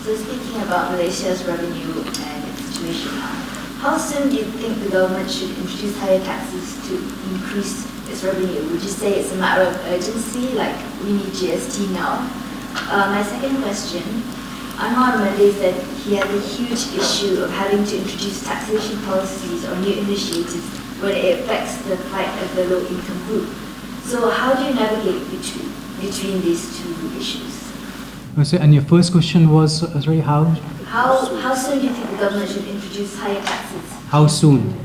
So speaking about Malaysia's revenue and its situation now, how soon do you think the government should introduce higher taxes to increase its revenue? Would you say it's a matter of urgency, like we need GST now? My second question, Anwar Mende said he had a huge issue of having to introduce taxation policies or new initiatives when it affects the plight of the low-income group. So how do you navigate between these two issues? And your first question was, sorry, how soon do you think the government should introduce higher taxes? How soon?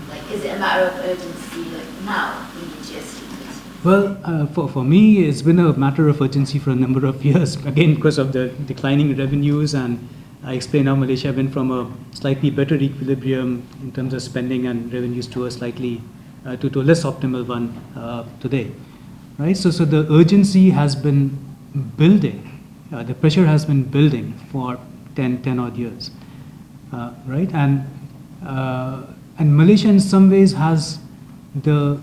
Like, is it a matter of urgency, like now, we need GST? Well, for me, it's been a matter of urgency for a number of years, again, because of the declining revenues, and I explained how Malaysia went from a slightly better equilibrium in terms of spending and revenues to a slightly, to a less optimal one today, right? So the urgency has been building. The pressure has been building for 10 odd years, right? And Malaysia in some ways has the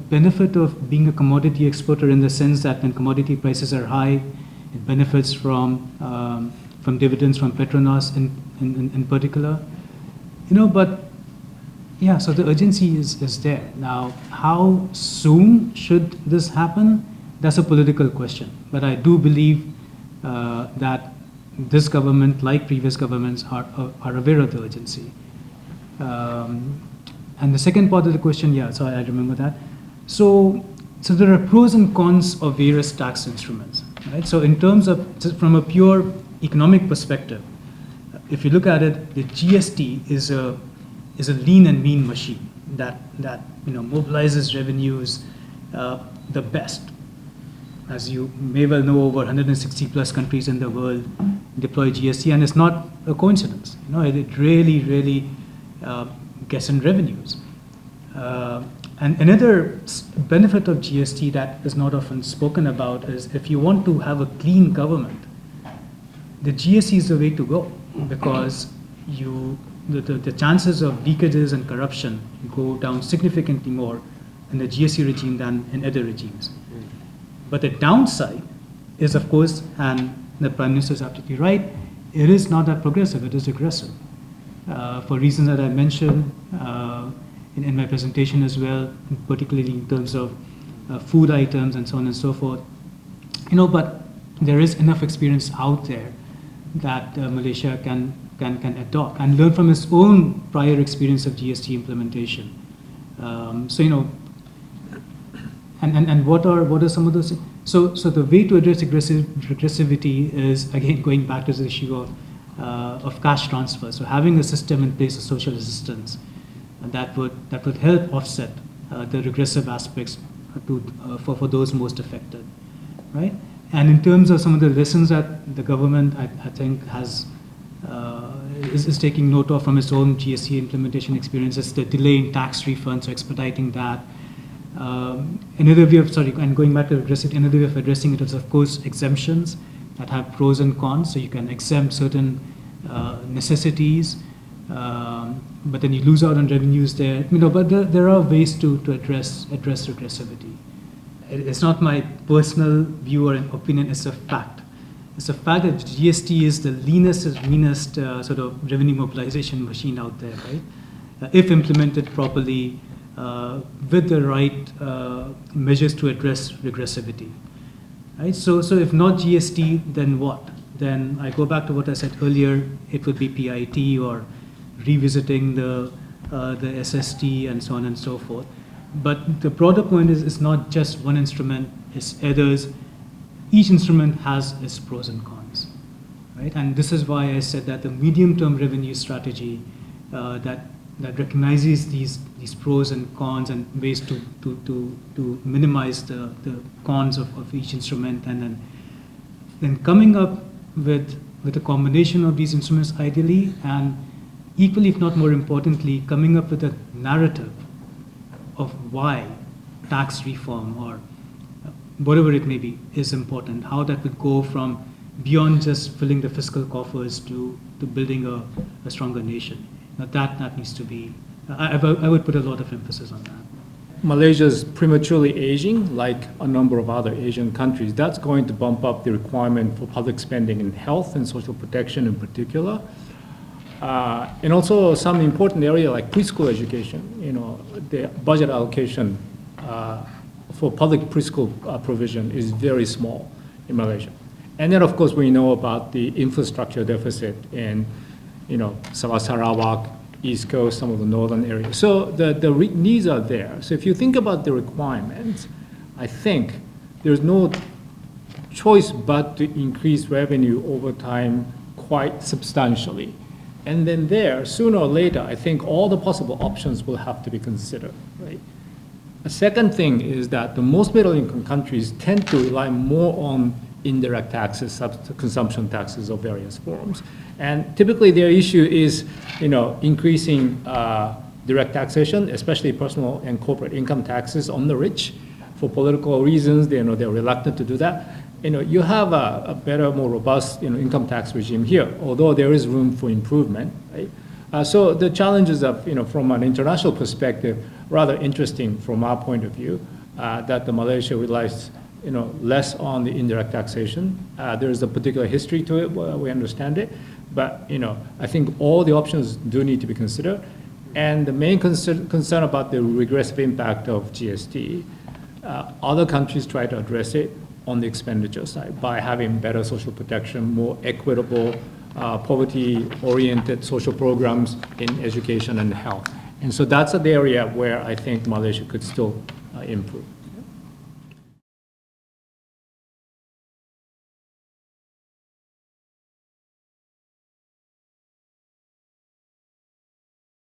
benefit of being a commodity exporter, in the sense that when commodity prices are high, it benefits from dividends from Petronas in particular, but yeah, so the urgency is there. Now, how soon should this happen? That's a political question, but I do believe that this government, like previous governments, are aware of the urgency. And the second part of the question, yeah, so I remember that. So there are pros and cons of various tax instruments, right? So in terms of, from a pure economic perspective, if you look at it, the GST is a lean and mean machine that mobilizes revenues the best. As you may well know, over 160 plus countries in the world deploy GST, and it's not a coincidence. It really gets in revenues. And another benefit of GST that is not often spoken about is, if you want to have a clean government, the GST is the way to go, because the chances of leakages and corruption go down significantly more in the GST regime than in other regimes. But the downside is, of course, and the Prime Minister is absolutely right, it is not that progressive, it is regressive. For reasons that I mentioned in my presentation as well, particularly in terms of food items and so on and so forth. But there is enough experience out there that Malaysia can adopt and learn from its own prior experience of GST implementation. And what are some of those? So the way to address regressivity is, again, going back to the issue of cash transfer. So having a system in place of social assistance that would help offset the regressive aspects for those most affected, right? And in terms of some of the lessons that the government, I think, is taking note of from its own GST implementation experiences, the delay in tax refunds, so expediting that. Another way of, and going back to regressivity, another way of addressing it is, of course, exemptions that have pros and cons. So you can exempt certain necessities, but then you lose out on revenues there. But there are ways to address regressivity. It's not my personal view or an opinion, it's a fact. It's a fact that GST is the leanest and meanest sort of revenue mobilization machine out there, right? If implemented properly, with the right measures to address regressivity, right? So if not GST, then what? Then I go back to what I said earlier. It would be PIT or revisiting the SST and so on and so forth. But the broader point is, it's not just one instrument, it's others. Each instrument has its pros and cons, right? And this is why I said that the medium-term revenue strategy that recognizes these pros and cons and ways to minimize the cons of each instrument, and then coming up with a combination of these instruments ideally, and equally, if not more importantly, coming up with a narrative of why tax reform or whatever it may be is important, how that would go from beyond just filling the fiscal coffers to building a stronger nation. Now that needs to be, I would put a lot of emphasis on that. Malaysia is prematurely aging, like a number of other Asian countries. That's going to bump up the requirement for public spending in health and social protection in particular. And also some important area like preschool education, the budget allocation for public preschool provision is very small in Malaysia. And then, of course, we know about the infrastructure deficit in, Sabah Sarawak, East Coast, some of the northern areas. So the needs are there. So if you think about the requirements, I think there's no choice but to increase revenue over time quite substantially. And then there, sooner or later, I think all the possible options will have to be considered, right? A second thing is that the most middle-income countries tend to rely more on indirect taxes, consumption taxes of various forms. And typically their issue is, increasing direct taxation, especially personal and corporate income taxes on the rich. For political reasons, they're reluctant to do that. You have a better, more robust, income tax regime here, although there is room for improvement, right? So the challenges of, from an international perspective, rather interesting from our point of view, that the Malaysia relies less on the indirect taxation. There is a particular history to it, we understand it, but I think all the options do need to be considered. And the main concern about the regressive impact of GST, other countries try to address it on the expenditure side by having better social protection, more equitable, poverty-oriented social programs in education and health. And so that's the area where I think Malaysia could still improve.